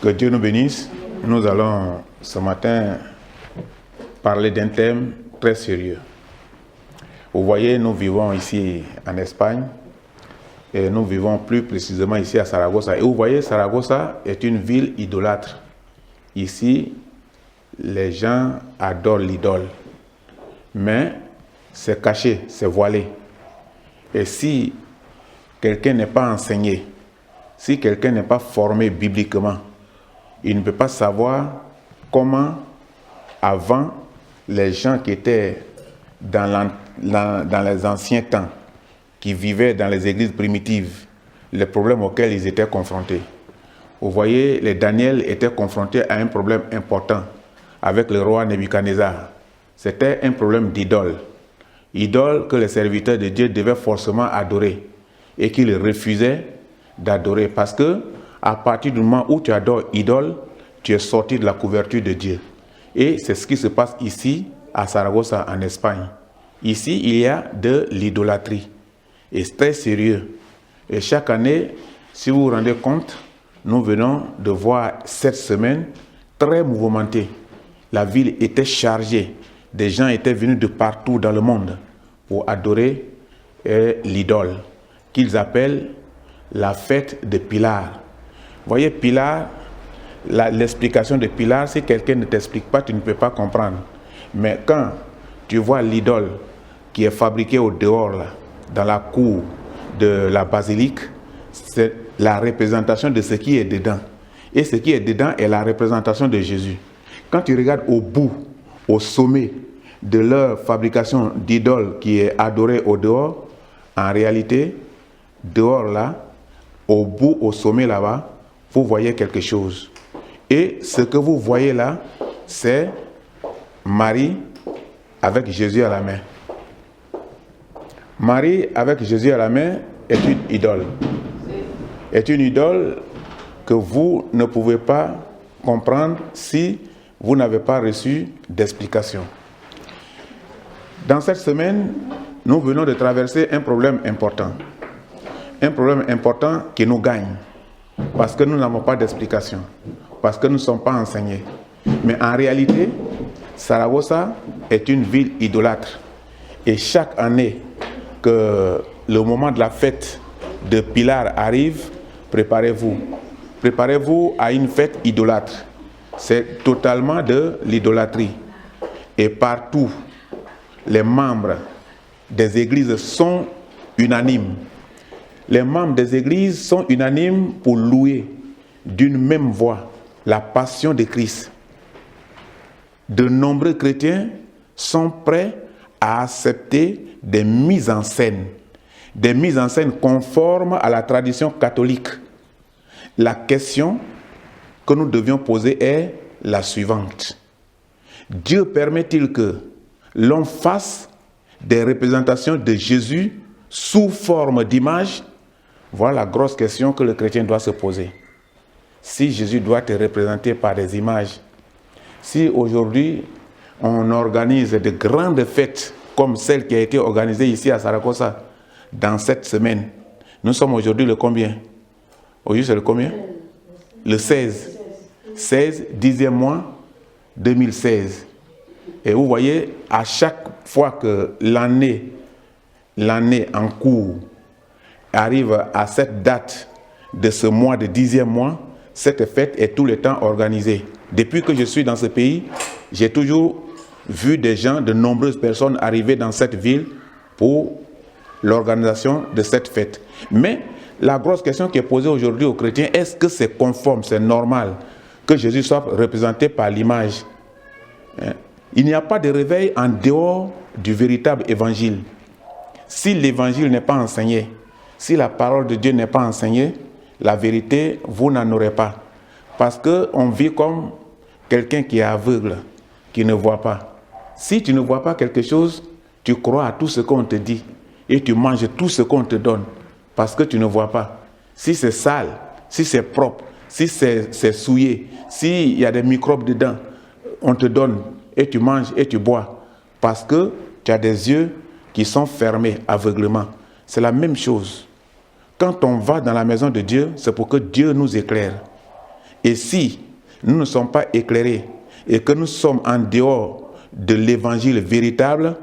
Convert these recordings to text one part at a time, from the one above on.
Que Dieu nous bénisse. Nous allons ce matin parler d'un thème très sérieux. Vous voyez, nous vivons ici en Espagne et nous vivons plus précisément ici à Saragossa. Et vous voyez, Saragossa est une ville idolâtre. Ici, les gens adorent l'idole. Mais c'est caché, c'est voilé. Et si quelqu'un n'est pas enseigné, si quelqu'un n'est pas formé bibliquement, il ne peut pas savoir comment, avant, les gens qui étaient dans les anciens temps, qui vivaient dans les églises primitives, les problèmes auxquels ils étaient confrontés. Vous voyez, les Daniel étaient confrontés à un problème important avec le roi Nebuchadnezzar. C'était un problème d'idole. Idole que les serviteurs de Dieu devaient forcément adorer et qu'ils refusaient d'adorer parce que à partir du moment où tu adores idole, tu es sorti de la couverture de Dieu. Et c'est ce qui se passe ici à Saragossa en Espagne. Ici, il y a de l'idolâtrie. Et c'est très sérieux. Et chaque année, si vous vous rendez compte, nous venons de voir cette semaine très mouvementée. La ville était chargée. Des gens étaient venus de partout dans le monde pour adorer l'idole, qu'ils appellent la fête de Pilar. Vous voyez, Pilar, l'explication de Pilar, si quelqu'un ne t'explique pas, tu ne peux pas comprendre. Mais quand tu vois l'idole qui est fabriquée au dehors, là, dans la cour de la basilique, c'est la représentation de ce qui est dedans. Et ce qui est dedans est la représentation de Jésus. Quand tu regardes au bout, au sommet de leur fabrication d'idole qui est adorée au dehors, en réalité, dehors là, au bout, au sommet là-bas, vous voyez quelque chose. Et ce que vous voyez là, c'est Marie avec Jésus à la main. Marie avec Jésus à la main est une idole. Est une idole que vous ne pouvez pas comprendre si vous n'avez pas reçu d'explication. Dans cette semaine, nous venons de traverser un problème important. Un problème important qui nous gagne. Parce que nous n'avons pas d'explication. Parce que nous ne sommes pas enseignés. Mais en réalité, Saragossa est une ville idolâtre. Et chaque année que le moment de la fête de Pilar arrive, préparez-vous. Préparez-vous à une fête idolâtre. C'est totalement de l'idolâtrie. Et partout, les membres des églises sont unanimes. Les membres des églises sont unanimes pour louer d'une même voix la passion de Christ. De nombreux chrétiens sont prêts à accepter des mises en scène conformes à la tradition catholique. La question que nous devions poser est la suivante. Dieu permet-il que l'on fasse des représentations de Jésus sous forme d'image? Voilà la grosse question que le chrétien doit se poser. Si Jésus doit être représenté par des images, si aujourd'hui on organise de grandes fêtes comme celle qui a été organisée ici à Saragossa dans cette semaine, nous sommes aujourd'hui le combien? Aujourd'hui c'est le combien? Le 16. 16, 10e mois 2016. Et vous voyez, à chaque fois que l'année en cours arrive à cette date de ce mois, de 10e mois, cette fête est tout le temps organisée. Depuis que je suis dans ce pays, j'ai toujours vu des gens, de nombreuses personnes arriver dans cette ville pour l'organisation de cette fête. Mais la grosse question qui est posée aujourd'hui aux chrétiens, est-ce que c'est conforme, c'est normal que Jésus soit représenté par l'image? Il n'y a pas de réveil en dehors du véritable évangile. Si l'évangile n'est pas enseigné, si la parole de Dieu n'est pas enseignée, la vérité, vous n'en aurez pas. Parce qu'on vit comme quelqu'un qui est aveugle, qui ne voit pas. Si tu ne vois pas quelque chose, tu crois à tout ce qu'on te dit et tu manges tout ce qu'on te donne parce que tu ne vois pas. Si c'est sale, si c'est propre, si c'est souillé, s'il y a des microbes dedans, on te donne et tu manges et tu bois parce que tu as des yeux qui sont fermés aveuglement. C'est la même chose. Quand on va dans la maison de Dieu, c'est pour que Dieu nous éclaire. Et si nous ne sommes pas éclairés et que nous sommes en dehors de l'évangile véritable,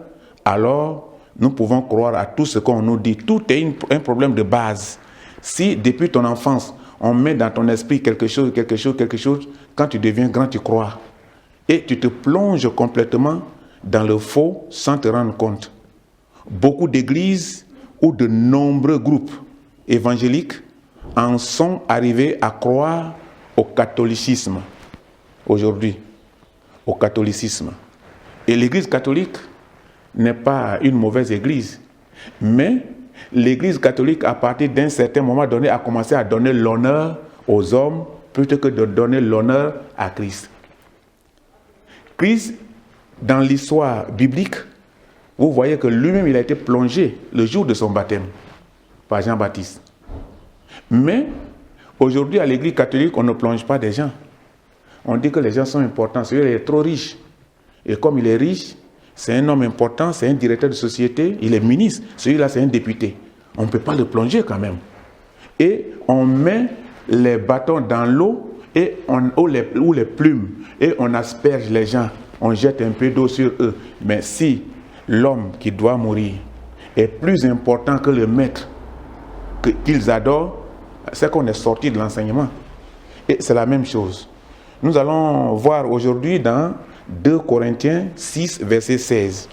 alors nous pouvons croire à tout ce qu'on nous dit. Tout est un problème de base. Si depuis ton enfance, on met dans ton esprit quelque chose, quand tu deviens grand, tu crois. Et tu te plonges complètement dans le faux sans te rendre compte. Beaucoup d'églises ou de nombreux groupes évangéliques en sont arrivés à croire au catholicisme aujourd'hui, au catholicisme. Et l'église catholique n'est pas une mauvaise église, mais l'église catholique, à partir d'un certain moment donné, a commencé à donner l'honneur aux hommes plutôt que de donner l'honneur à Christ. Christ, dans l'histoire biblique, vous voyez que lui-même, il a été plongé le jour de son baptême par Jean-Baptiste. Mais aujourd'hui, à l'église catholique, on ne plonge pas des gens. On dit que les gens sont importants. Celui-là est trop riche. Et comme il est riche, c'est un homme important, c'est un directeur de société, il est ministre. Celui-là, c'est un député. On ne peut pas le plonger quand même. Et on met les bâtons dans l'eau ou les plumes. Et on asperge les gens. On jette un peu d'eau sur eux. Mais si l'homme qui doit mourir est plus important que le maître qu'ils adorent, c'est qu'on est sorti de l'enseignement. Et c'est la même chose. Nous allons voir aujourd'hui dans 2 Corinthiens 6, verset 16.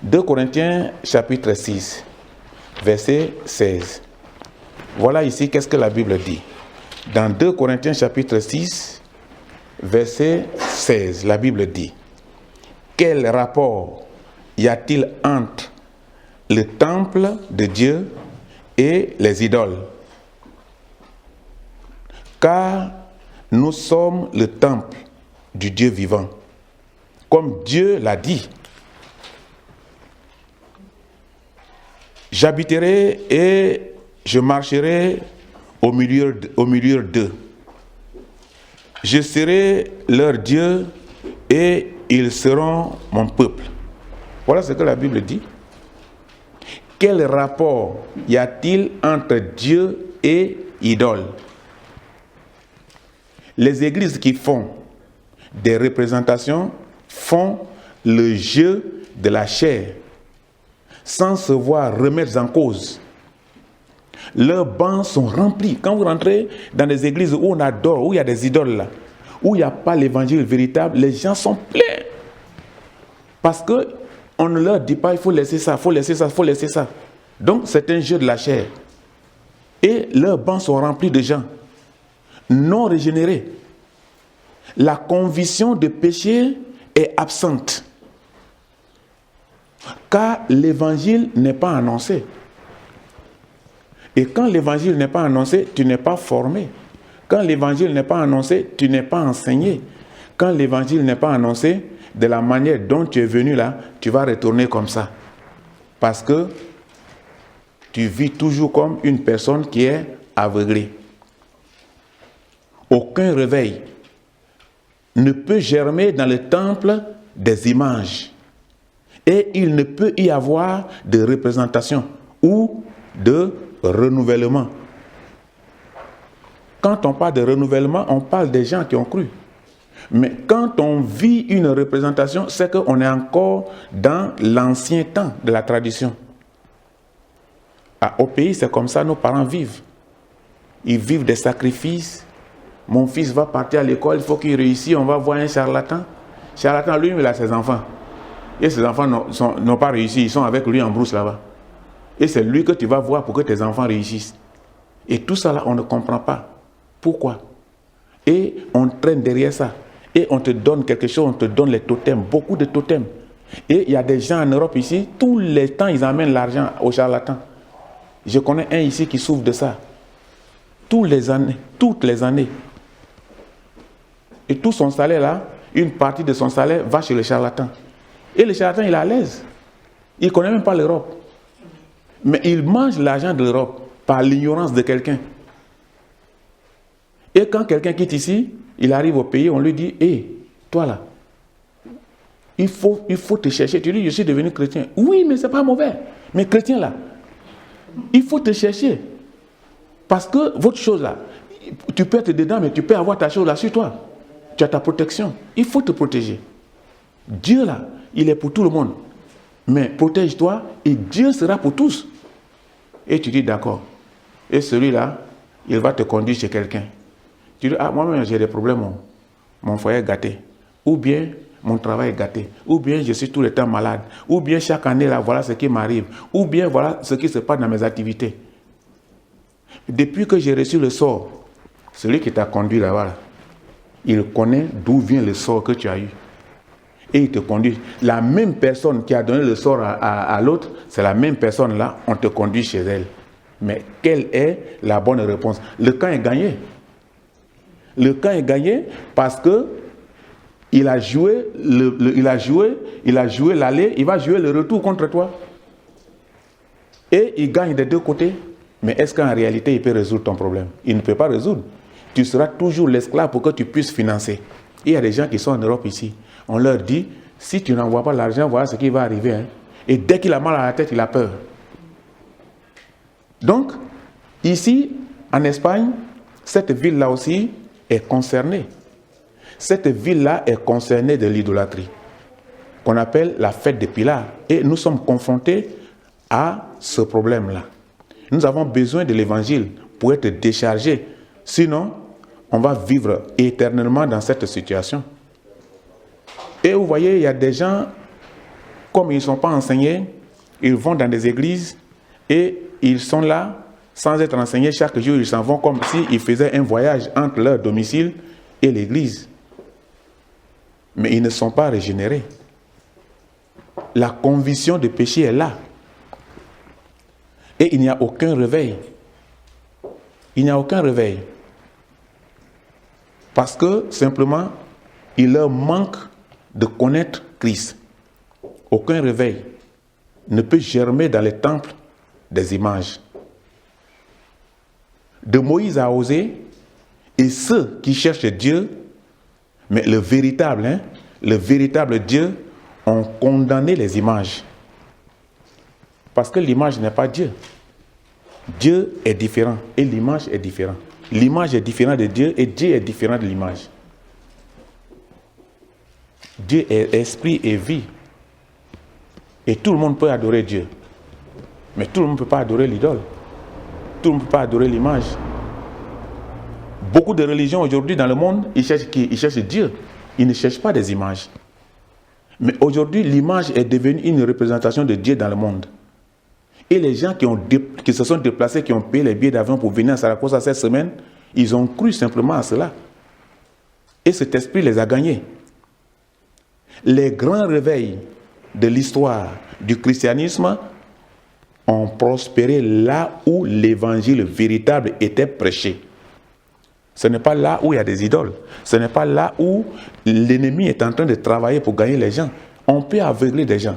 2 Corinthiens chapitre 6, verset 16. Voilà ici qu'est-ce que la Bible dit. Dans 2 Corinthiens chapitre 6, verset 16, la Bible dit: quel rapport y a-t-il entre le temple de Dieu et les idoles? Car nous sommes le temple du Dieu vivant, comme Dieu l'a dit. J'habiterai et je marcherai au milieu d'eux. Je serai leur Dieu et ils seront mon peuple. Voilà ce que la Bible dit. Quel rapport y a-t-il entre Dieu et idole? Les églises qui font des représentations font le jeu de la chair sans se voir remettre en cause. Leurs bancs sont remplis. Quand vous rentrez dans des églises où on adore, où il y a des idoles là, où il n'y a pas l'évangile véritable, les gens sont pleins. Parce qu'on ne leur dit pas il faut laisser ça, il faut laisser ça, il faut laisser ça. Donc c'est un jeu de la chair. Et leurs bancs sont remplis de gens non régénérés. La conviction de péché est absente. Car l'évangile n'est pas annoncé. Et quand l'évangile n'est pas annoncé, tu n'es pas formé. Quand l'évangile n'est pas annoncé, tu n'es pas enseigné. Quand l'évangile n'est pas annoncé, de la manière dont tu es venu là, tu vas retourner comme ça. Parce que tu vis toujours comme une personne qui est aveuglée. Aucun réveil ne peut germer dans le temple des images. Et il ne peut y avoir de représentation ou de renouvellement. Quand on parle de renouvellement, on parle des gens qui ont cru. Mais quand on vit une représentation, c'est qu'on est encore dans l'ancien temps de la tradition. Au pays, c'est comme ça nos parents vivent. Ils vivent des sacrifices. Mon fils va partir à l'école, il faut qu'il réussisse, on va voir un charlatan. Charlatan, lui, il a ses enfants. Et ses enfants n'ont pas réussi, ils sont avec lui en brousse là-bas. Et c'est lui que tu vas voir pour que tes enfants réussissent. Et tout ça là, on ne comprend pas. Pourquoi? Et on traîne derrière ça. Et on te donne quelque chose, on te donne les totems, beaucoup de totems. Et il y a des gens en Europe ici, tous les temps, ils amènent l'argent aux charlatans. Je connais un ici qui souffre de ça. Toutes les années. Et tout son salaire là, une partie de son salaire va chez le charlatan. Et le charlatan, il est à l'aise. Il ne connaît même pas l'Europe. Mais il mange l'argent de l'Europe par l'ignorance de quelqu'un. Et quand quelqu'un quitte ici, il arrive au pays, on lui dit, hé, toi là, il faut te chercher. Tu dis, je suis devenu chrétien. Oui, mais ce n'est pas mauvais. Mais chrétien là, il faut te chercher. Parce que votre chose là, Tu peux être dedans, mais tu peux avoir ta chose là sur toi. Tu as ta protection. Il faut te protéger. Dieu là, il est pour tout le monde. Mais protège-toi et Dieu sera pour tous. Et tu dis d'accord. Et celui-là, il va te conduire chez quelqu'un. Tu dis, ah, moi-même j'ai des problèmes. Mon foyer est gâté. Ou bien, mon travail est gâté. Ou bien, je suis tout le temps malade. Ou bien, chaque année, là, voilà ce qui m'arrive. Ou bien, voilà ce qui se passe dans mes activités. Depuis que j'ai reçu le sort, celui qui t'a conduit là-bas, là, il connaît d'où vient le sort que tu as eu. Et il te conduit. La même personne qui a donné le sort à l'autre, c'est la même personne-là, on te conduit chez elle. Mais quelle est la bonne réponse? Le camp est gagné. Le camp est gagné parce que il a joué l'aller, il va jouer le retour contre toi. Et il gagne des deux côtés. Mais est-ce qu'en réalité, il peut résoudre ton problème? Il ne peut pas résoudre. Tu seras toujours l'esclave pour que tu puisses financer. Et il y a des gens qui sont en Europe ici. On leur dit, si tu n'envoies pas l'argent, voilà ce qui va arriver. Hein. Et dès qu'il a mal à la tête, il a peur. Donc, ici, en Espagne, cette ville-là aussi est concernée. Cette ville-là est concernée de l'idolâtrie, qu'on appelle la fête des Pilars. Et nous sommes confrontés à ce problème-là. Nous avons besoin de l'évangile pour être déchargés. Sinon, on va vivre éternellement dans cette situation. Et vous voyez, il y a des gens, comme ils ne sont pas enseignés, ils vont dans des églises et ils sont là, sans être enseignés, chaque jour ils s'en vont comme s'ils faisaient un voyage entre leur domicile et l'église. Mais ils ne sont pas régénérés. La conviction de péché est là. Et il n'y a aucun réveil. Il n'y a aucun réveil. Parce que, simplement, il leur manque de connaître Christ. Aucun réveil ne peut germer dans les temples des images. De Moïse à Osée, et ceux qui cherchent Dieu, mais le véritable Dieu, ont condamné les images. Parce que l'image n'est pas Dieu. Dieu est différent et l'image est différente. L'image est différente de Dieu et Dieu est différent de l'image. Dieu est esprit et vie. Et tout le monde peut adorer Dieu. Mais tout le monde ne peut pas adorer l'idole. Tout le monde ne peut pas adorer l'image. Beaucoup de religions aujourd'hui dans le monde, ils cherchent qui? Ils cherchent Dieu. Ils ne cherchent pas des images. Mais aujourd'hui, l'image est devenue une représentation de Dieu dans le monde. Et les gens qui se sont déplacés, qui ont payé les billets d'avion pour venir à Saragossa cette semaine, ils ont cru simplement à cela. Et cet esprit les a gagnés. Les grands réveils de l'histoire du christianisme ont prospéré là où l'évangile véritable était prêché. Ce n'est pas là où il y a des idoles. Ce n'est pas là où l'ennemi est en train de travailler pour gagner les gens. On peut aveugler des gens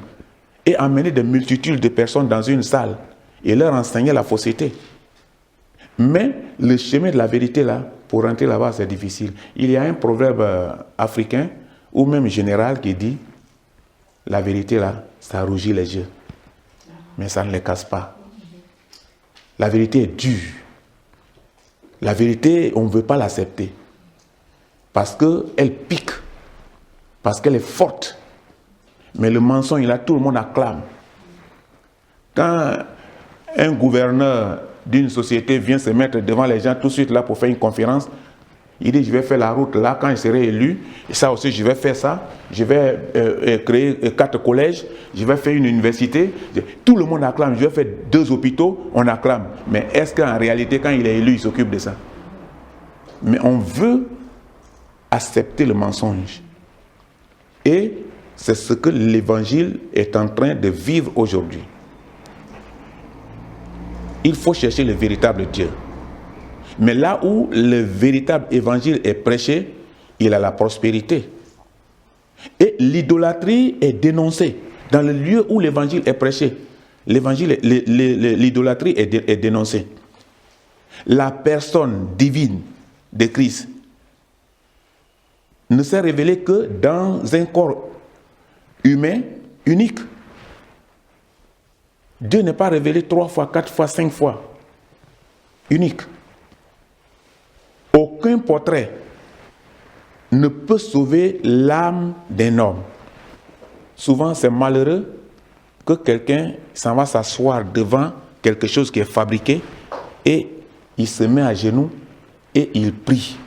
et amener des multitudes de personnes dans une salle et leur enseigner la fausseté. Mais le chemin de la vérité, là, pour rentrer là-bas, c'est difficile. Il y a un proverbe africain ou même général qui dit « La vérité, là, ça rougit les yeux, mais ça ne les casse pas. » La vérité est dure. La vérité, on ne veut pas l'accepter. Parce qu'elle pique. Parce qu'elle est forte. Mais le mensonge, là, tout le monde acclame. Quand un gouverneur d'une société vient se mettre devant les gens tout de suite là pour faire une conférence, il dit, je vais faire la route là quand je serai élu, et ça aussi je vais faire ça, je vais créer 4 collèges, je vais faire une université, tout le monde acclame, je vais faire 2 hôpitaux, on acclame. Mais est-ce qu'en réalité quand il est élu, il s'occupe de ça? Mais on veut accepter le mensonge. Et c'est ce que l'évangile est en train de vivre aujourd'hui. Il faut chercher le véritable Dieu. Mais là où le véritable évangile est prêché, il a la prospérité. Et l'idolâtrie est dénoncée. Dans le lieu où l'évangile est prêché, l'idolâtrie est dénoncée. La personne divine de Christ ne s'est révélée que dans un corps humain unique. Dieu n'est pas révélé 3 fois, 4 fois, 5 fois. Unique. Aucun portrait ne peut sauver l'âme d'un homme. Souvent, c'est malheureux que quelqu'un s'en va s'asseoir devant quelque chose qui est fabriqué et il se met à genoux et il prie.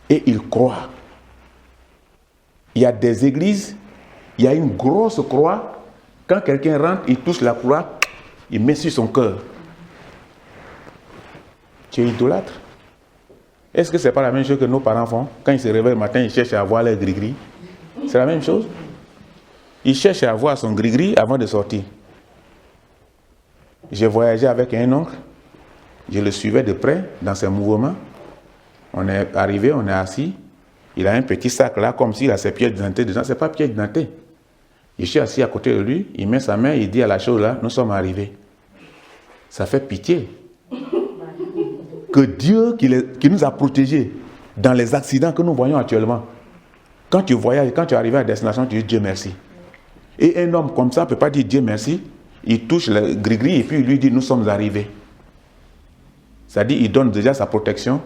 Et il croit. Il y a des églises, il y a une grosse croix. Quand quelqu'un rentre, il touche la croix, il met sur son cœur. Tu es idolâtre. Est-ce que ce n'est pas la même chose que nos parents font? Quand ils se réveillent le matin, ils cherchent à voir leur gris-gris. C'est la même chose. Ils cherchent à voir son gris-gris avant de sortir. J'ai voyagé avec un oncle. Je le suivais de près dans ses mouvements. On est arrivé, on est assis. Il a un petit sac là, comme s'il a ses pièces d'identité dedans. Ce n'est pas pièces d'identité. Je suis assis à côté de lui. Il met sa main, il dit à la chose là, nous sommes arrivés. Ça fait pitié. Que Dieu qui nous a protégés dans les accidents que nous voyons actuellement. Quand tu voyages, quand tu arrives à la destination, tu dis Dieu merci. Et un homme comme ça ne peut pas dire Dieu merci. Il touche le gris-gris et puis il lui dit nous sommes arrivés. C'est-à-dire il donne déjà sa protection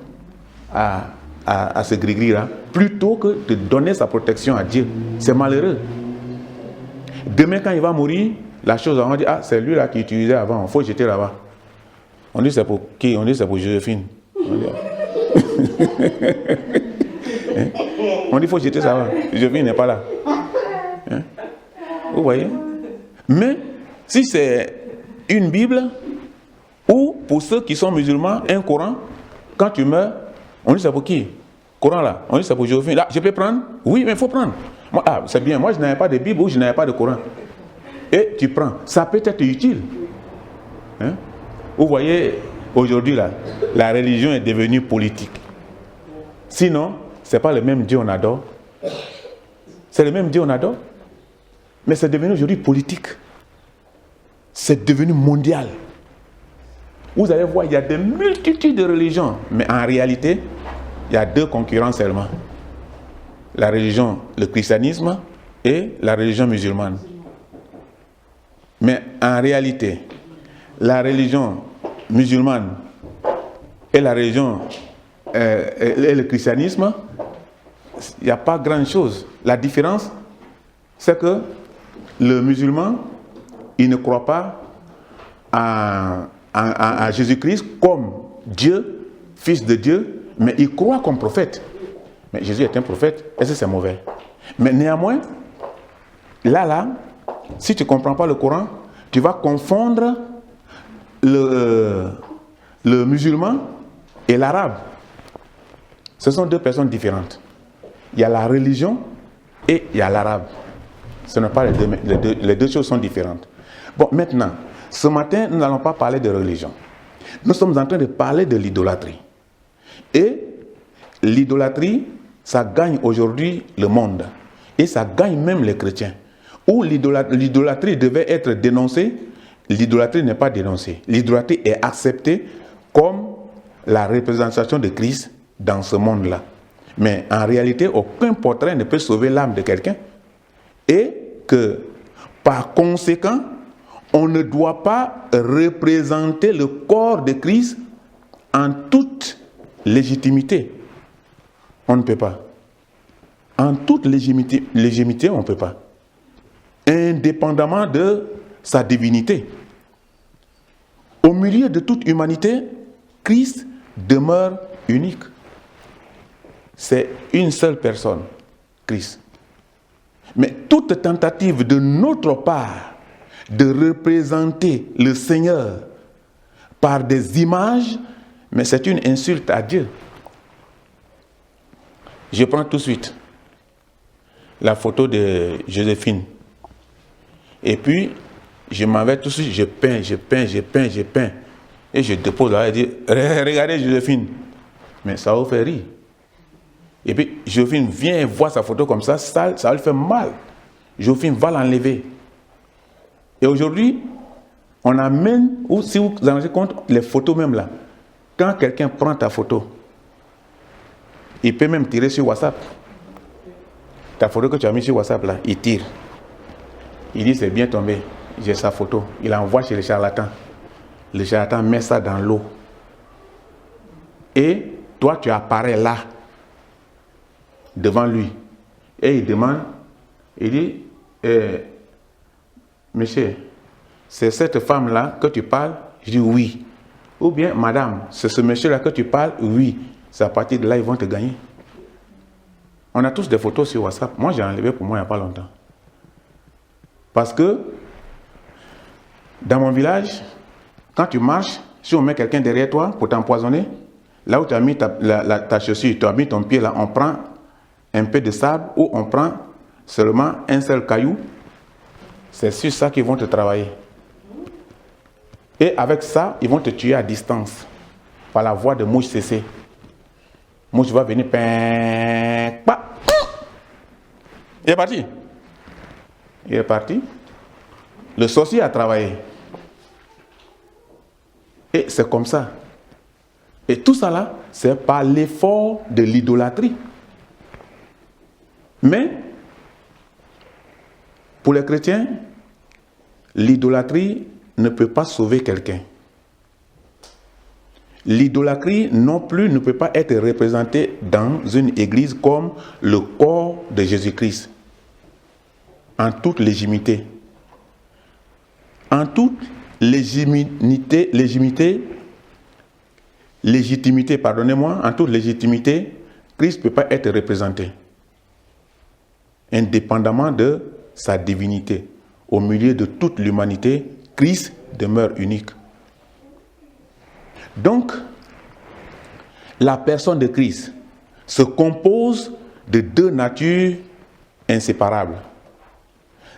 à ce gris-gris-là, plutôt que de donner sa protection à Dieu. C'est malheureux. Demain, quand il va mourir, la chose, on va dire, ah, c'est lui là qui utilisait avant, il faut jeter là-bas. On dit c'est pour qui? On dit c'est pour Joséphine. On dit il faut jeter ça là. Joséphine n'est pas là. Hein? Vous voyez? Mais si c'est une Bible, ou pour ceux qui sont musulmans, un Coran, quand tu meurs, on dit c'est pour qui? Coran là, on dit c'est pour Joséphine. Là, je peux prendre? Oui, mais il faut prendre. Moi, ah, c'est bien, moi je n'avais pas de Bible ou je n'avais pas de Coran. Et tu prends. Ça peut être utile. Hein? Vous voyez, aujourd'hui là, la religion est devenue politique. Sinon, ce n'est pas le même Dieu on adore. C'est le même Dieu on adore. Mais c'est devenu aujourd'hui politique. C'est devenu mondial. Vous allez voir, il y a des multitudes de religions. Mais en réalité, il y a deux concurrents seulement. La religion, le christianisme et la religion musulmane. Mais en réalité, la religion musulmane et la religion et le christianisme, il n'y a pas grand-chose. La différence, c'est que le musulman, il ne croit pas à Jésus-Christ comme Dieu, fils de Dieu, mais il croit comme prophète. Mais Jésus est un prophète, est-ce que c'est mauvais? Mais néanmoins, là, si tu ne comprends pas le Coran, tu vas confondre le musulman et l'arabe. Ce sont deux personnes différentes. Il y a la religion et il y a l'arabe. Ce n'est pas les deux choses sont différentes. Bon, maintenant, ce matin, nous n'allons pas parler de religion. Nous sommes en train de parler de l'idolâtrie. Et l'idolâtrie, ça gagne aujourd'hui le monde. Et ça gagne même les chrétiens. Où l'idolâtrie devait être dénoncée, l'idolâtrie n'est pas dénoncée. L'idolâtrie est acceptée comme la représentation de Christ dans ce monde-là. Mais en réalité, aucun portrait ne peut sauver l'âme de quelqu'un. Et que, par conséquent, on ne doit pas représenter le corps de Christ en toute légitimité. On ne peut pas. En toute légitimité, on ne peut pas. Indépendamment de sa divinité. Au milieu de toute humanité, Christ demeure unique. C'est une seule personne, Christ. Mais toute tentative de notre part de représenter le Seigneur par des images, mais c'est une insulte à Dieu. Je prends tout de suite la photo de Joséphine. Et puis, je m'en vais tout de suite, je peins. Et je dépose là et dis, regardez Joséphine. Mais ça vous fait rire. Et puis, Joséphine vient voir sa photo comme ça lui fait mal. Joséphine va l'enlever. Et aujourd'hui, on amène, ou si vous vous en rendez compte, les photos même là. Quand quelqu'un prend ta photo, il peut même tirer sur WhatsApp. Ta photo que tu as mis sur WhatsApp là, il tire. Il dit c'est bien tombé, j'ai sa photo. Il envoie chez le charlatan. Le charlatan met ça dans l'eau. Et toi tu apparais là, devant lui. Et il demande, il dit, monsieur, c'est cette femme-là que tu parles? Je dis oui. Ou bien, madame, c'est ce monsieur-là que tu parles? Oui. C'est à partir de là, ils vont te gagner. On a tous des photos sur WhatsApp. Moi, j'ai enlevé pour moi il n'y a pas longtemps. Parce que, dans mon village, quand tu marches, si on met quelqu'un derrière toi pour t'empoisonner, là où tu as mis ta chaussure, tu as mis ton pied là, on prend un peu de sable ou on prend seulement un seul caillou. C'est sur ça qu'ils vont te travailler. Et avec ça, ils vont te tuer à distance. Par la voie de mouche cessée. Mouche va venir. Il est parti. Il est parti. Le sorcier a travaillé. Et c'est comme ça. Et tout ça là, c'est par l'effort de l'idolâtrie. Mais, pour les chrétiens, l'idolâtrie ne peut pas sauver quelqu'un. L'idolâtrie non plus ne peut pas être représentée dans une église comme le corps de Jésus-Christ. En toute légitimité. En toute légitimité, en toute légitimité, Christ ne peut pas être représenté. Indépendamment de sa divinité. Au milieu de toute l'humanité, Christ demeure unique. Donc, la personne de Christ se compose de deux natures inséparables.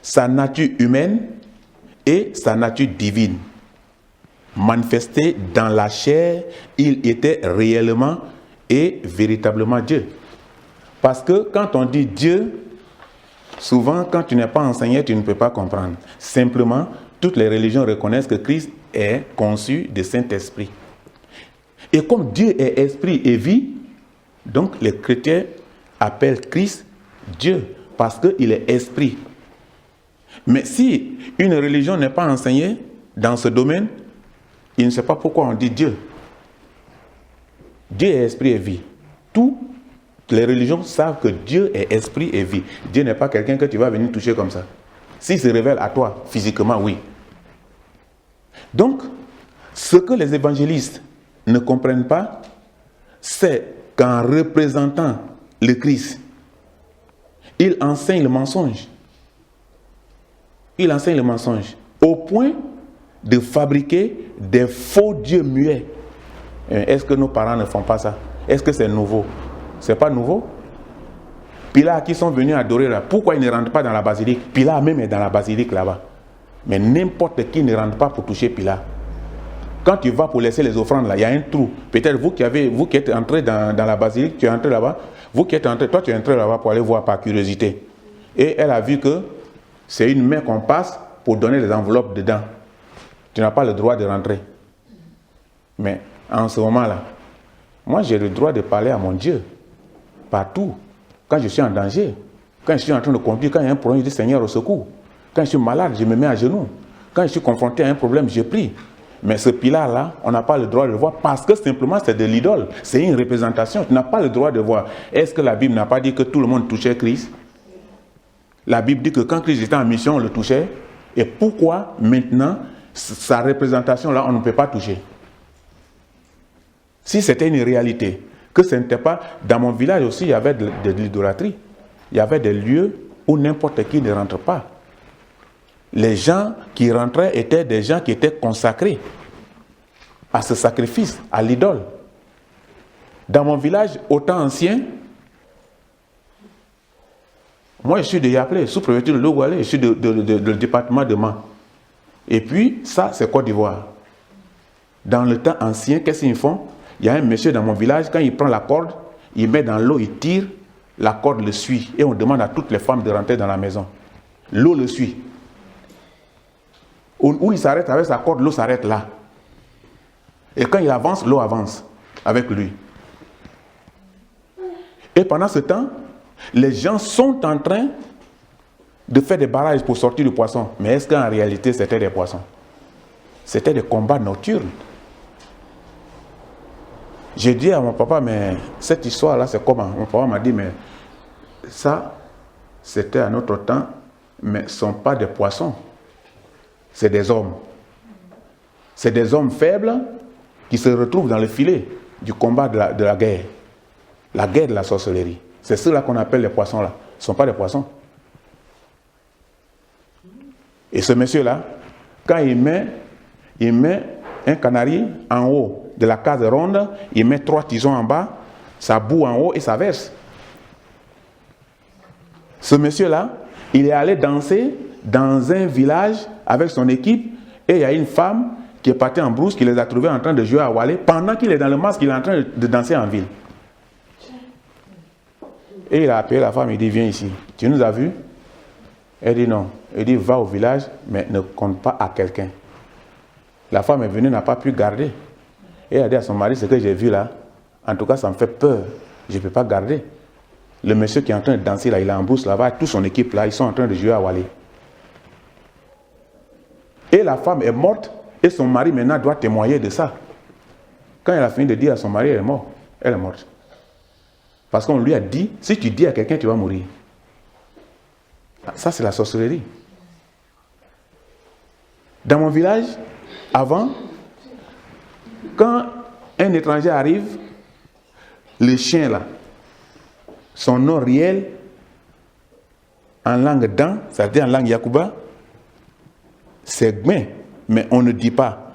Sa nature humaine et sa nature divine. Manifesté dans la chair, il était réellement et véritablement Dieu. Parce que quand on dit Dieu, souvent quand tu n'es pas enseigné, tu ne peux pas comprendre. Simplement, toutes les religions reconnaissent que Christ est conçu de Saint-Esprit. Et comme Dieu est esprit et vie, donc les chrétiens appellent Christ Dieu, parce qu'il est esprit. Mais si une religion n'est pas enseignée dans ce domaine, il ne sait pas pourquoi on dit Dieu. Dieu est esprit et vie. Toutes les religions savent que Dieu est esprit et vie. Dieu n'est pas quelqu'un que tu vas venir toucher comme ça. S'il se révèle à toi, physiquement, oui. Donc, ce que les évangélistes ne comprennent pas, c'est qu'en représentant le Christ, ils enseignent le mensonge. Ils enseignent le mensonge au point de fabriquer des faux dieux muets. Est-ce que nos parents ne font pas ça? Est-ce que c'est nouveau? C'est pas nouveau. Pilate qui sont venus adorer là, pourquoi ils ne rentrent pas dans la basilique? Pilate même est dans la basilique là-bas. Mais n'importe qui ne rentre pas pour toucher Pilate. Quand tu vas pour laisser les offrandes là, il y a un trou. Peut-être vous qui êtes entré dans la basilique, tu es entré là-bas. Vous qui êtes entré, toi tu es entré là-bas pour aller voir par curiosité. Et elle a vu que c'est une main qu'on passe pour donner les enveloppes dedans. Tu n'as pas le droit de rentrer. Mais en ce moment-là, moi j'ai le droit de parler à mon Dieu. Partout. Quand je suis en danger. Quand je suis en train de conduire, quand il y a un problème, je dis Seigneur au secours. Quand je suis malade, je me mets à genoux. Quand je suis confronté à un problème, je prie. Mais ce Pilate-là, on n'a pas le droit de le voir parce que simplement c'est de l'idole. C'est une représentation. Tu n'as pas le droit de voir. Est-ce que la Bible n'a pas dit que tout le monde touchait Christ? La Bible dit que quand Christ était en mission, on le touchait. Et pourquoi maintenant, sa représentation-là, on ne peut pas toucher? Si c'était une réalité, que ce n'était pas... Dans mon village aussi, il y avait de l'idolâtrie. Il y avait des lieux où n'importe qui ne rentre pas. Les gens qui rentraient étaient des gens qui étaient consacrés à ce sacrifice, à l'idole. Dans mon village, autant ancien, moi je suis de Yaplé, sous-préfecture de Logoualé, je suis de département de Mans. Et puis, ça, c'est Côte d'Ivoire. Dans le temps ancien, qu'est-ce qu'ils font? Il y a un monsieur dans mon village, quand il prend la corde, il met dans l'eau, il tire, la corde le suit. Et on demande à toutes les femmes de rentrer dans la maison. L'eau le suit. Où il s'arrête avec sa corde, l'eau s'arrête là. Et quand il avance, l'eau avance avec lui. Et pendant ce temps, les gens sont en train de faire des barrages pour sortir du poisson. Mais est-ce qu'en réalité, c'était des poissons? C'était des combats nocturnes. J'ai dit à mon papa, mais cette histoire-là, c'est comment? Mon papa m'a dit, mais ça, c'était à notre temps, mais ce ne sont pas des poissons, c'est des hommes. C'est des hommes faibles qui se retrouvent dans le filet du combat de la guerre. La guerre de la sorcellerie. C'est ceux-là qu'on appelle les poissons-là. Ce ne sont pas des poissons. Et ce monsieur-là, quand il met un canari en haut de la case ronde, il met 3 tisons en bas, ça boue en haut et ça verse. Ce monsieur-là, il est allé danser dans un village avec son équipe et il y a une femme qui est partie en brousse, qui les a trouvés en train de jouer à Wallet. Pendant qu'il est dans le masque, il est en train de danser en ville. Et il a appelé la femme, il dit, viens ici. Tu nous as vus? Elle dit non. Il dit, va au village, mais ne compte pas à quelqu'un. La femme est venue, n'a pas pu garder. Et elle a dit à son mari, ce que j'ai vu là, en tout cas, ça me fait peur. Je ne peux pas garder. Le monsieur qui est en train de danser là, il est en brousse là-bas, toute son équipe là, ils sont en train de jouer à Wallet. Et la femme est morte, et son mari maintenant doit témoigner de ça. Quand elle a fini de dire à son mari, elle est morte. Elle est morte. Parce qu'on lui a dit, si tu dis à quelqu'un, tu vas mourir. Ça, c'est la sorcellerie. Dans mon village, avant, quand un étranger arrive, le chien là, son nom réel, en langue Dan, c'est-à-dire en langue Yakuba, c'est Gmen, mais on ne dit pas.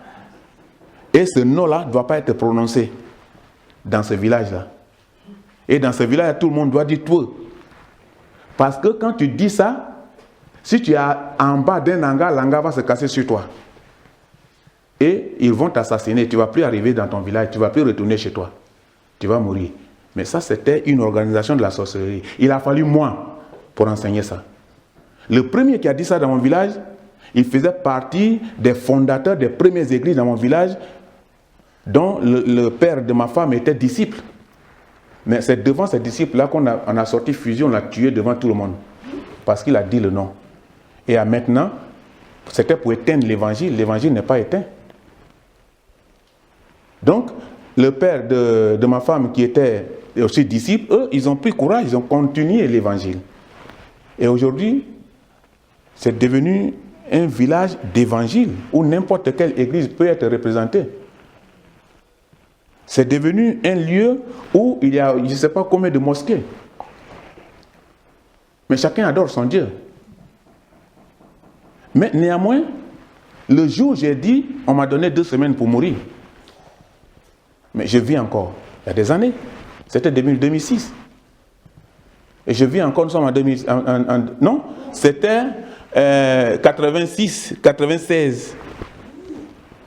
Et ce nom-là ne doit pas être prononcé dans ce village-là. Et dans ce village, tout le monde doit dire toi. Parce que quand tu dis ça, si tu es en bas d'un hangar, l'hangar va se casser sur toi. Et ils vont t'assassiner. Tu ne vas plus arriver dans ton village, tu ne vas plus retourner chez toi. Tu vas mourir. Mais ça, c'était une organisation de la sorcellerie. Il a fallu moi pour enseigner ça. Le premier qui a dit ça dans mon village, il faisait partie des fondateurs des premières églises dans mon village, dont le père de ma femme était disciple. Mais c'est devant ces disciples-là qu'on a sorti fusion, on l'a tué devant tout le monde. Parce qu'il a dit le nom. Et maintenant, c'était pour éteindre l'évangile. L'évangile n'est pas éteint. Donc, le père de ma femme qui était aussi disciple, eux, ils ont pris courage, ils ont continué l'évangile. Et aujourd'hui, c'est devenu un village d'évangile où n'importe quelle église peut être représentée. C'est devenu un lieu où il y a, je ne sais pas combien de mosquées. Mais chacun adore son Dieu. Mais néanmoins, le jour où j'ai dit, on m'a donné 2 semaines pour mourir. Mais je vis encore. Il y a des années. C'était 2006. Et je vis encore, nous sommes en 2000. Non, c'était 96.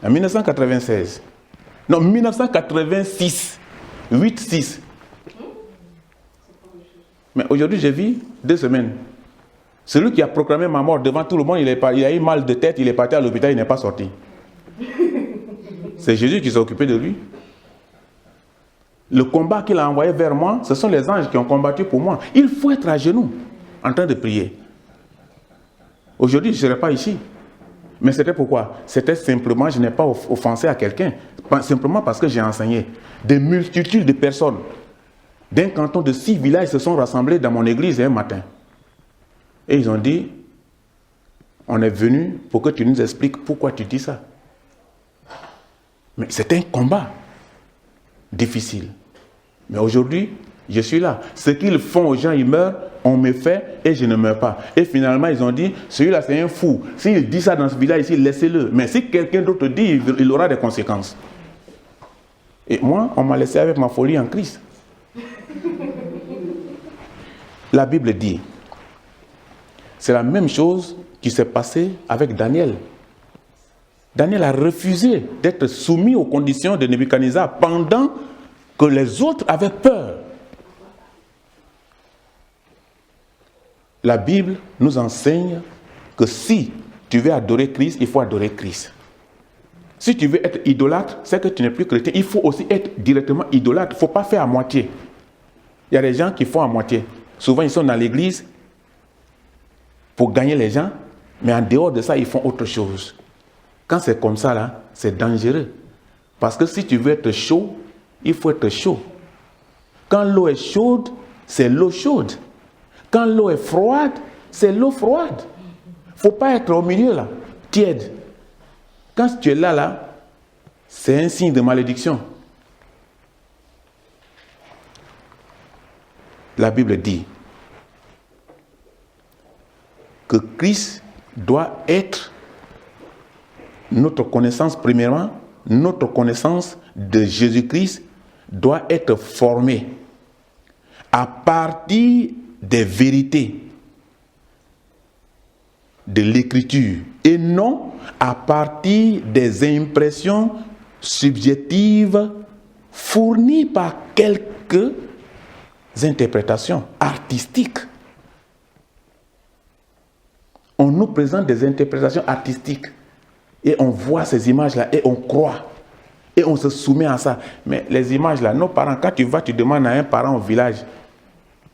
En 1996. Non, 1986. 8-6. Mais aujourd'hui, je vis 2 semaines. Celui qui a proclamé ma mort devant tout le monde, il a eu mal de tête, il est parti à l'hôpital, il n'est pas sorti. C'est Jésus qui s'est occupé de lui. Le combat qu'il a envoyé vers moi, ce sont les anges qui ont combattu pour moi. Il faut être à genoux, en train de prier. Aujourd'hui, je ne serais pas ici. Mais c'était pourquoi? C'était simplement, je n'ai pas offensé à quelqu'un. Simplement parce que j'ai enseigné. Des multitudes de personnes d'un canton de 6 villages se sont rassemblés dans mon église un matin. Et ils ont dit, on est venu pour que tu nous expliques pourquoi tu dis ça. Mais c'est un combat difficile. Mais aujourd'hui, je suis là. Ce qu'ils font aux gens, ils meurent, on me fait et je ne meurs pas. Et finalement, ils ont dit, celui-là c'est un fou. S'il dit ça dans ce village ici, laissez-le. Mais si quelqu'un d'autre dit, il aura des conséquences. Et moi, on m'a laissé avec ma folie en Christ. La Bible dit, c'est la même chose qui s'est passée avec Daniel. Daniel a refusé d'être soumis aux conditions de Nebuchadnezzar pendant que les autres avaient peur. La Bible nous enseigne que si tu veux adorer Christ, il faut adorer Christ. Si tu veux être idolâtre, c'est que tu n'es plus chrétien. Il faut aussi être directement idolâtre. Il ne faut pas faire à moitié. Il y a des gens qui font à moitié. Souvent, ils sont dans l'église pour gagner les gens, mais en dehors de ça, ils font autre chose. Quand c'est comme ça, là, c'est dangereux. Parce que si tu veux être chaud, il faut être chaud. Quand l'eau est chaude, c'est l'eau chaude. Quand l'eau est froide, c'est l'eau froide. Il ne faut pas être au milieu là, tiède. Quand tu es là, c'est un signe de malédiction. La Bible dit que Christ doit être notre connaissance, premièrement, notre connaissance de Jésus-Christ doit être formée à partir des vérités de l'Écriture et non à partir des impressions subjectives fournies par quelques interprétations artistiques. On nous présente des interprétations artistiques et on voit ces images-là et on croit et on se soumet à ça. Mais les images-là, nos parents, quand tu vas, tu demandes à un parent au village,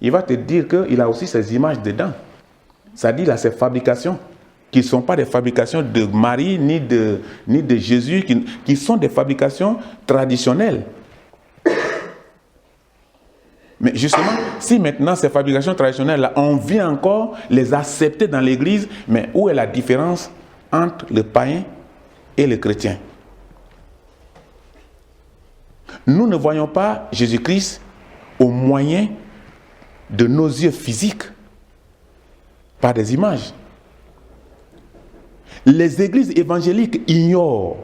il va te dire qu'il a aussi ces images dedans. Ça dit là, ces fabrications qui ne sont pas des fabrications de Marie ni de Jésus, qui sont des fabrications traditionnelles. Mais justement, si maintenant ces fabrications traditionnelles-là, on vient encore les accepter dans l'Église, mais où est la différence entre le païen et le chrétien? Nous ne voyons pas Jésus-Christ au moyen de nos yeux physiques, par des images. Les églises évangéliques ignorent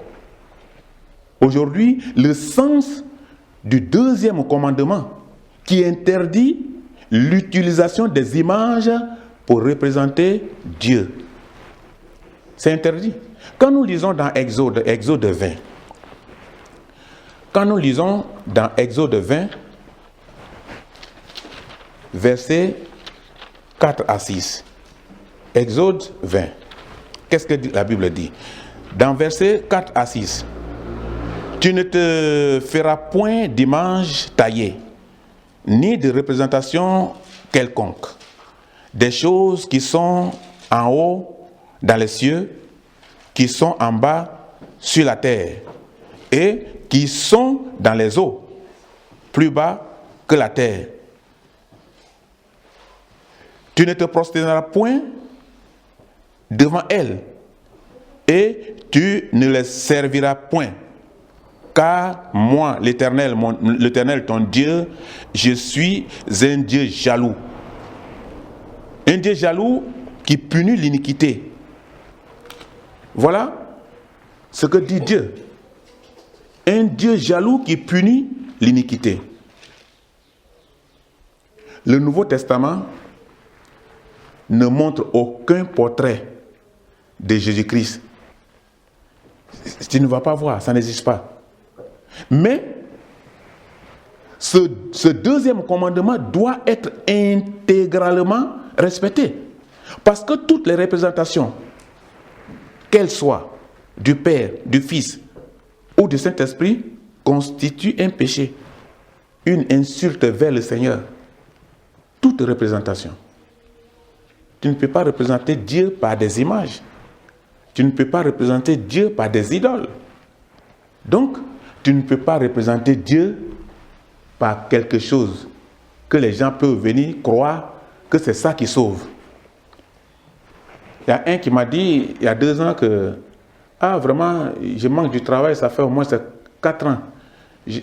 aujourd'hui le sens du deuxième commandement qui interdit l'utilisation des images pour représenter Dieu. C'est interdit. Quand nous lisons dans Exode 20, quand nous lisons dans Exode 20, versets 4 à 6, Exode 20, qu'est-ce que la Bible dit? Dans versets 4 à 6, tu ne te feras point d'image taillée, ni de représentation quelconque, des choses qui sont en haut dans les cieux, qui sont en bas sur la terre, et qui sont dans les eaux, plus bas que la terre. Tu ne te prosterneras point devant elles, et tu ne les serviras point. Car moi, l'Éternel, ton Dieu, je suis un Dieu jaloux. Un Dieu jaloux qui punit l'iniquité. Voilà ce que dit Dieu. Un Dieu jaloux qui punit l'iniquité. Le Nouveau Testament ne montre aucun portrait de Jésus-Christ. Tu ne vas pas voir, ça n'existe pas. Mais ce deuxième commandement doit être intégralement respecté. Parce que toutes les représentations, qu'elles soient du Père, du Fils ou du Saint-Esprit, constituent un péché, une insulte vers le Seigneur. Toute représentation. Tu ne peux pas représenter Dieu par des images. Tu ne peux pas représenter Dieu par des idoles. Donc, tu ne peux pas représenter Dieu par quelque chose que les gens peuvent venir croire que c'est ça qui sauve. Il y a un qui m'a dit, il y a 2 ans, que vraiment, je manque du travail, ça fait au moins 4 ans.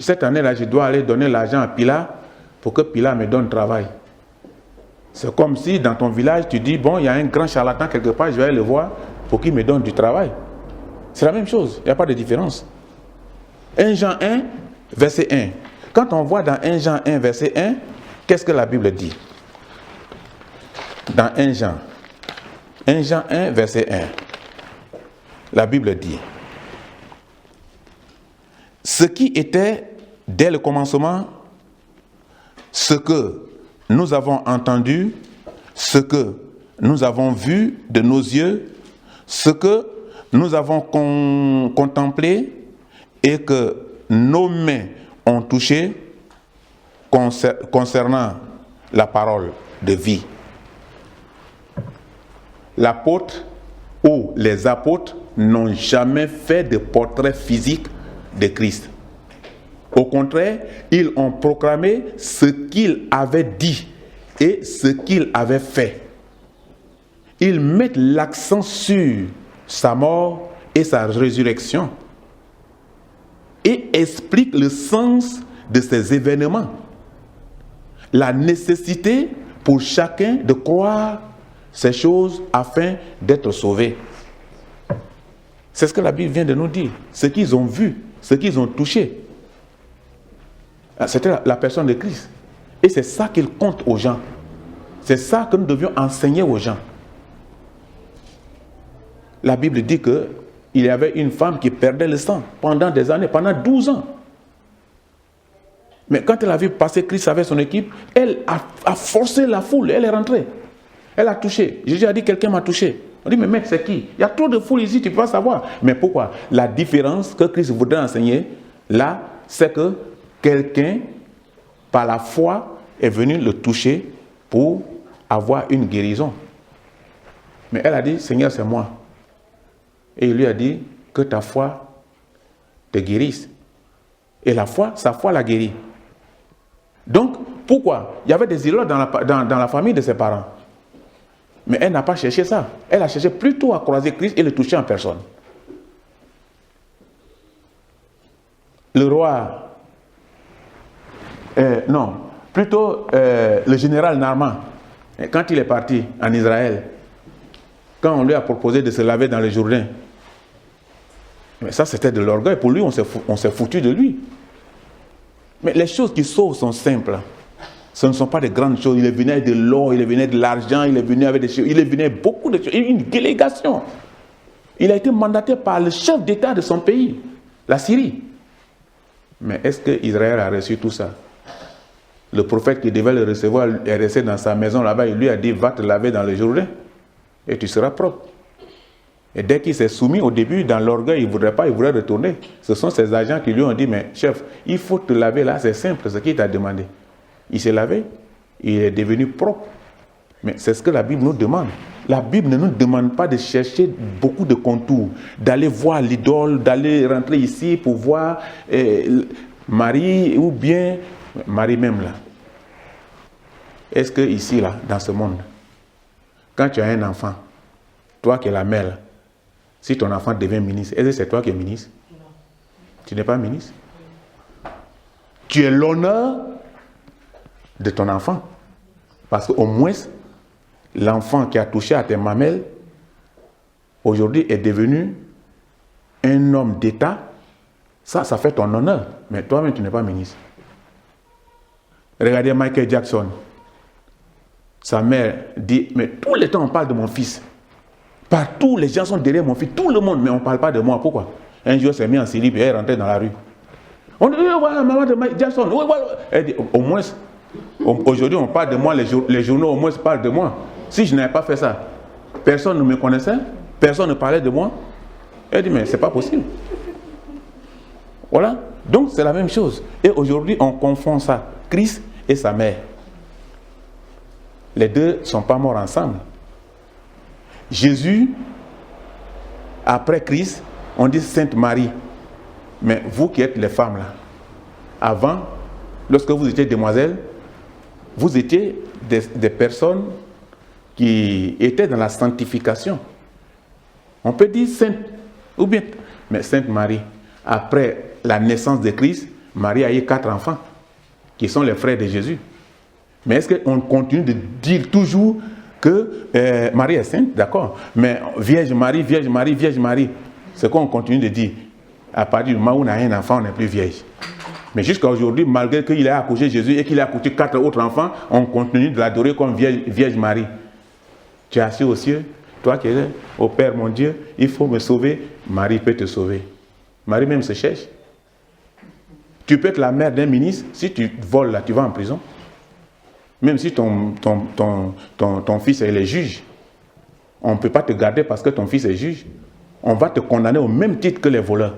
Cette année-là, je dois aller donner l'argent à Pilat pour que Pilat me donne travail. C'est comme si dans ton village, tu dis, bon, il y a un grand charlatan quelque part, je vais aller le voir pour qu'il me donne du travail. C'est la même chose, il n'y a pas de différence. 1 Jean 1, verset 1. Quand on voit dans 1 Jean 1, verset 1, qu'est-ce que la Bible dit? Dans 1 Jean 1, verset 1, la Bible dit: ce qui était dès le commencement, ce que nous avons entendu, ce que nous avons vu de nos yeux, ce que nous avons contemplé et que nos mains ont touché concernant la parole de vie. L'apôtre ou les apôtres n'ont jamais fait de portrait physique de Christ. Au contraire, ils ont proclamé ce qu'il avait dit et ce qu'il avait fait. Ils mettent l'accent sur sa mort et sa résurrection et expliquent le sens de ces événements, la nécessité pour chacun de croire ces choses afin d'être sauvé. C'est ce que la Bible vient de nous dire, ce qu'ils ont vu, ce qu'ils ont touché. C'était la personne de Christ. Et c'est ça qu'il compte aux gens. C'est ça que nous devions enseigner aux gens. La Bible dit qu'il y avait une femme qui perdait le sang pendant des années, pendant 12 ans. Mais quand elle a vu passer Christ avec son équipe, elle a forcé la foule, elle est rentrée. Elle a touché. Jésus a dit, quelqu'un m'a touché. On dit, mais maître, c'est qui? Il y a trop de foule ici, tu ne peux pas savoir. Mais pourquoi? La différence que Christ voudrait enseigner, là, c'est que quelqu'un, par la foi, est venu le toucher pour avoir une guérison. Mais elle a dit, Seigneur, c'est moi. Et il lui a dit, que ta foi te guérisse. Et la foi, sa foi l'a guéri. Donc, pourquoi? Il y avait des idoles dans la famille de ses parents. Mais elle n'a pas cherché ça. Elle a cherché plutôt à croiser Christ et le toucher en personne. Le roi, le général Naaman, quand il est parti en Israël, quand on lui a proposé de se laver dans le Jourdain, mais ça c'était de l'orgueil. Pour lui, on s'est foutu de lui. Mais les choses qui sauvent sont simples. Ce ne sont pas de grandes choses. Il est venu avec de l'or, il est venu avec de l'argent, il est venu avec des choses, il est venu avec beaucoup de choses. Une délégation. Il a été mandaté par le chef d'État de son pays, la Syrie. Mais est-ce qu'Israël a reçu tout ça? Le prophète qui devait le recevoir est resté dans sa maison là-bas. Il lui a dit, va te laver dans le Jourdain et tu seras propre. Et dès qu'il s'est soumis au début, dans l'orgueil, il ne voudrait pas, il voudrait retourner. Ce sont ses agents qui lui ont dit, mais chef, il faut te laver là, c'est simple, ce qu'il t'a demandé. Il s'est lavé, il est devenu propre. Mais c'est ce que la Bible nous demande. La Bible ne nous demande pas de chercher beaucoup de contours, d'aller voir l'idole, d'aller rentrer ici pour voir Marie ou bien Marie même là. Est-ce que ici, là, dans ce monde, quand tu as un enfant, toi qui es la mère, là, si ton enfant devient ministre, est-ce que c'est toi qui es ministre? Non. Tu n'es pas ministre. Tu es l'honneur de ton enfant. Parce qu'au moins, l'enfant qui a touché à tes mamelles, aujourd'hui est devenu un homme d'État. Ça fait ton honneur. Mais toi-même, tu n'es pas ministre. Regardez Michael Jackson. Sa mère dit, mais tout le temps on parle de mon fils. Partout, les gens sont derrière mon fils. Tout le monde, mais on ne parle pas de moi. Pourquoi? Un jour, elle s'est mis en slip et elle est rentrée dans la rue. On dit, voilà, maman de Michael Jackson. Elle dit, au moins, aujourd'hui, on parle de moi, les journaux au moins parlent de moi. Si je n'avais pas fait ça, personne ne me connaissait, personne ne parlait de moi. Elle dit, mais c'est pas possible. Voilà. Donc, c'est la même chose. Et aujourd'hui, on confond ça. Christ et sa mère. Les deux ne sont pas morts ensemble. Jésus, après Christ, on dit Sainte Marie. Mais vous qui êtes les femmes là, avant, lorsque vous étiez demoiselles, vous étiez des personnes qui étaient dans la sanctification. On peut dire Sainte, ou bien, mais Sainte Marie, après la naissance de Christ, Marie a eu 4 enfants, qui sont les frères de Jésus. Mais est-ce qu'on continue de dire toujours que Marie est sainte, d'accord, mais Vierge Marie, Vierge Marie, Vierge Marie, c'est qu'on continue de dire. À partir du moment où on a un enfant, on n'est plus vierge. Mais jusqu'à aujourd'hui, malgré qu'il ait accouché Jésus et qu'il ait accouché 4 autres enfants, on continue de l'adorer comme Vierge Marie. Tu es assis aux cieux, toi qui es au Père mon Dieu, il faut me sauver, Marie peut te sauver. Marie même se cherche. Tu peux être la mère d'un ministre, si tu voles là, tu vas en prison. Même si ton fils est le juge, on ne peut pas te garder parce que ton fils est juge. On va te condamner au même titre que les voleurs.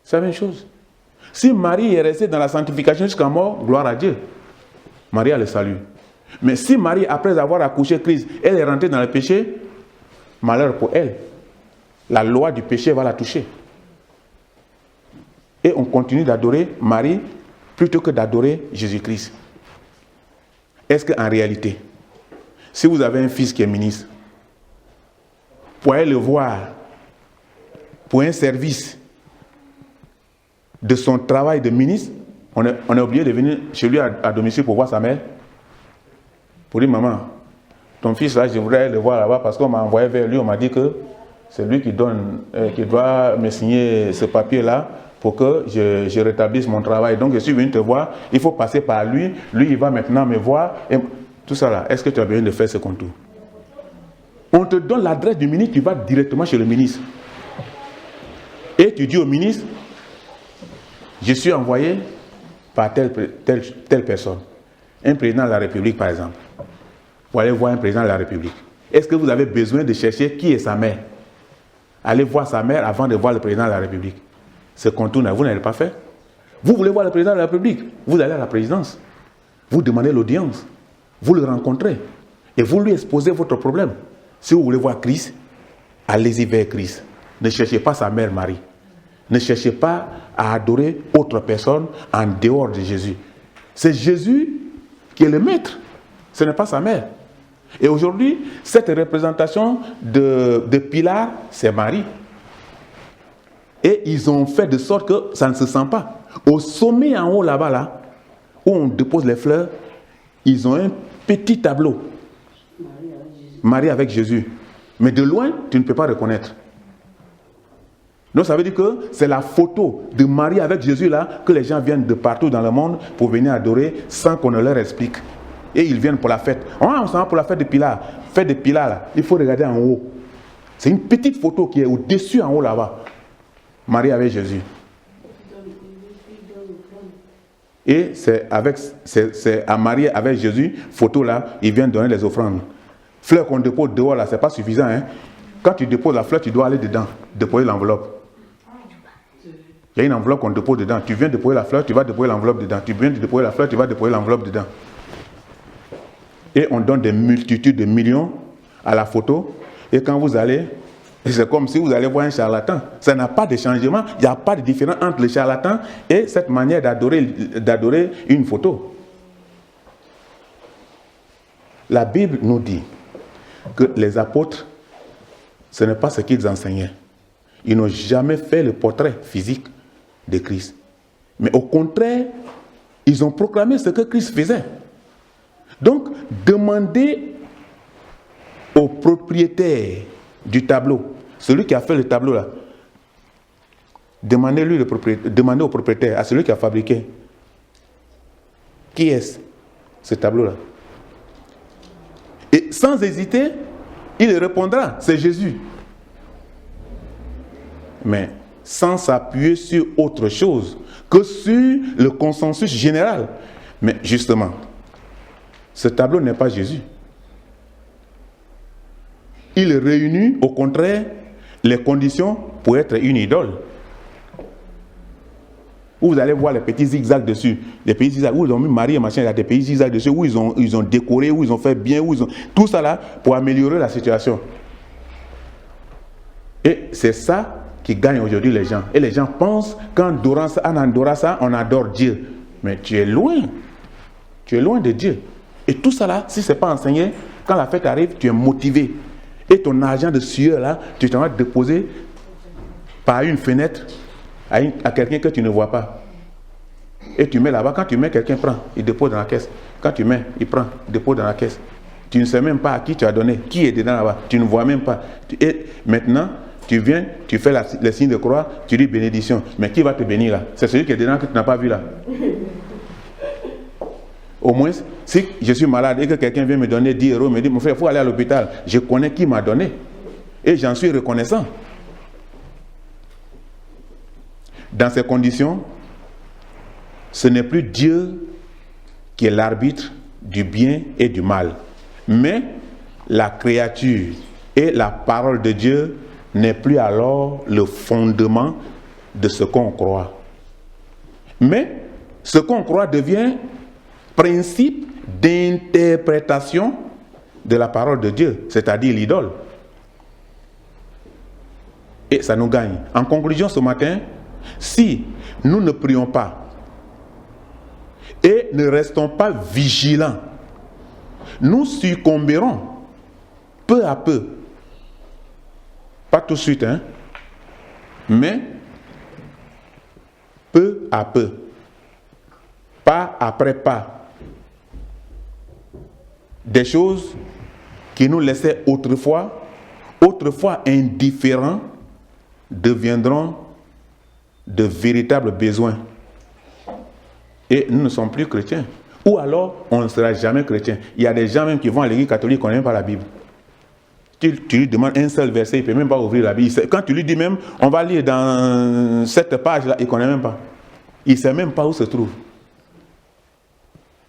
C'est la même chose. Si Marie est restée dans la sanctification jusqu'à mort, gloire à Dieu. Marie a le salut. Mais si Marie, après avoir accouché Christ, elle est rentrée dans le péché, malheur pour elle. La loi du péché va la toucher. Et on continue d'adorer Marie plutôt que d'adorer Jésus-Christ. Est-ce qu'en réalité, si vous avez un fils qui est ministre, pour aller le voir pour un service de son travail de ministre, on est obligé de venir chez lui à domicile pour voir sa mère, pour dire, maman, ton fils là, je voudrais le voir là-bas parce qu'on m'a envoyé vers lui, on m'a dit que c'est lui qui doit me signer ce papier-là pour que je rétablisse mon travail. Donc je suis venu te voir, il faut passer par lui, lui il va maintenant me voir, et tout ça là, est-ce que tu as besoin de faire ce contour? On te donne l'adresse du ministre, tu vas directement chez le ministre. Et tu dis au ministre, je suis envoyé par telle personne, un président de la République par exemple, pour aller voir un président de la République. Est-ce que vous avez besoin de chercher qui est sa mère? Allez voir sa mère avant de voir le président de la République. Ce contour, vous n'allez pas faire. Vous voulez voir le président de la République, vous allez à la présidence, vous demandez l'audience, vous le rencontrez et vous lui exposez votre problème. Si vous voulez voir Christ, allez-y vers Christ. Ne cherchez pas sa mère Marie. Ne cherchez pas à adorer autre personne en dehors de Jésus. C'est Jésus qui est le maître. Ce n'est pas sa mère. Et aujourd'hui, cette représentation de Pilate, c'est Marie. Et ils ont fait de sorte que ça ne se sent pas. Au sommet en haut là-bas, là, où on dépose les fleurs, ils ont un petit tableau. Marie avec Jésus. Mais de loin, tu ne peux pas reconnaître. Donc ça veut dire que c'est la photo de Marie avec Jésus là que les gens viennent de partout dans le monde pour venir adorer sans qu'on ne leur explique. Et ils viennent pour la fête. On s'en va pour la fête de Pilate. Fête de Pilate là, il faut regarder en haut. C'est une petite photo qui est au-dessus en haut là-bas. Marie avec Jésus. Et c'est à Marie avec Jésus, photo là, ils viennent donner les offrandes. Fleurs qu'on dépose dehors là, c'est pas suffisant. Hein? Quand tu déposes la fleur, tu dois aller dedans, déposer l'enveloppe. Il y a une enveloppe qu'on dépose dedans. Tu viens déposer la fleur, tu vas déposer l'enveloppe dedans. Tu viens de déposer la fleur, tu vas déposer l'enveloppe dedans. Et on donne des multitudes de millions à la photo. Et quand vous allez, c'est comme si vous allez voir un charlatan. Ça n'a pas de changement. Il n'y a pas de différence entre le charlatan et cette manière d'adorer une photo. La Bible nous dit que les apôtres, ce n'est pas ce qu'ils enseignaient. Ils n'ont jamais fait le portrait physique de Christ. Mais au contraire, ils ont proclamé ce que Christ faisait. Donc, demandez au propriétaire du tableau, celui qui a fait le tableau là, demandez au propriétaire, à celui qui a fabriqué, qui est ce tableau là? Et sans hésiter, il répondra, c'est Jésus. Mais sans s'appuyer sur autre chose que sur le consensus général. Mais justement, ce tableau n'est pas Jésus. Il réunit au contraire les conditions pour être une idole. Où vous allez voir les petits zigzags dessus. Les petits zigzags où ils ont mis Marie et machin, il y a des petits zigzags dessus, où ils ont décoré, où ils ont fait bien, tout ça là pour améliorer la situation. Et c'est ça qui gagne aujourd'hui les gens. Et les gens pensent qu'en adorant ça, on adore Dieu. Mais tu es loin. Tu es loin de Dieu. Et tout ça là, si ce n'est pas enseigné, quand la fête arrive, tu es motivé. Et ton argent de sueur là, tu t'en vas déposer par une fenêtre à quelqu'un que tu ne vois pas. Et tu mets là-bas, quand tu mets, quelqu'un prend, il dépose dans la caisse. Quand tu mets, il prend, il dépose dans la caisse. Tu ne sais même pas à qui tu as donné, qui est dedans là-bas. Tu ne vois même pas. Et maintenant, tu viens, tu fais le signe de croix, tu dis bénédiction. Mais qui va te bénir là? C'est celui qui est dedans que tu n'as pas vu là. Au moins, si je suis malade et que quelqu'un vient me donner 10 euros, me dit, mon frère, il faut aller à l'hôpital. Je connais qui m'a donné. Et j'en suis reconnaissant. Dans ces conditions, ce n'est plus Dieu qui est l'arbitre du bien et du mal. Mais la créature et la parole de Dieu n'est plus alors le fondement de ce qu'on croit. Mais ce qu'on croit devient principe d'interprétation de la parole de Dieu, c'est-à-dire l'idole. Et ça nous gagne. En conclusion, ce matin, Si nous ne prions pas et ne restons pas vigilants, nous succomberons peu à peu. Pas tout de suite, hein, mais peu à peu. Pas après pas. Des choses qui nous laissaient autrefois indifférents, deviendront de véritables besoins. Et nous ne sommes plus chrétiens. Ou alors, on ne sera jamais chrétien. Il y a des gens même qui vont à l'église catholique, qui ne connaissent même pas la Bible. Tu lui demandes un seul verset, il ne peut même pas ouvrir la Bible. Quand tu lui dis même, on va lire dans cette page-là, il ne connaît même pas. Il ne sait même pas où se trouve.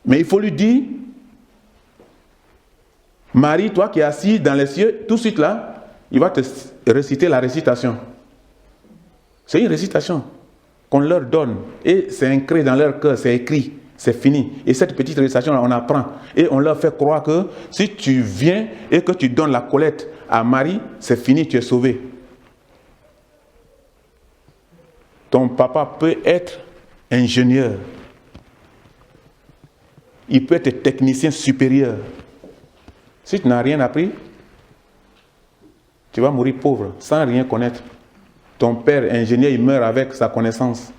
Mais il faut lui dire, Marie, toi qui es assis dans les cieux, tout de suite là, il va te réciter la récitation. C'est une récitation qu'on leur donne. Et c'est ancré dans leur cœur, c'est écrit, c'est fini. Et cette petite récitation, on apprend. Et on leur fait croire que si tu viens et que tu donnes la collecte à Marie, c'est fini, tu es sauvé. Ton papa peut être ingénieur. Il peut être technicien supérieur. Si tu n'as rien appris, tu vas mourir pauvre, sans rien connaître. Ton père, ingénieur, il meurt avec sa connaissance.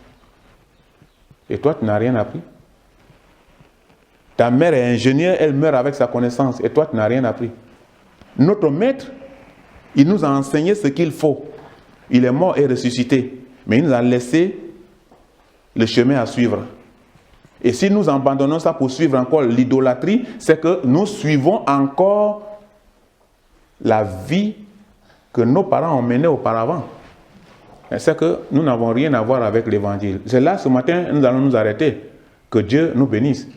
Et toi, tu n'as rien appris. Ta mère est ingénieure, elle meurt avec sa connaissance. Et toi, tu n'as rien appris. Notre maître, il nous a enseigné ce qu'il faut. Il est mort et ressuscité. Mais il nous a laissé le chemin à suivre. Et si nous abandonnons ça pour suivre encore l'idolâtrie, c'est que nous suivons encore la vie que nos parents ont menée auparavant. C'est que nous n'avons rien à voir avec l'évangile. C'est là, ce matin, nous allons nous arrêter. Que Dieu nous bénisse.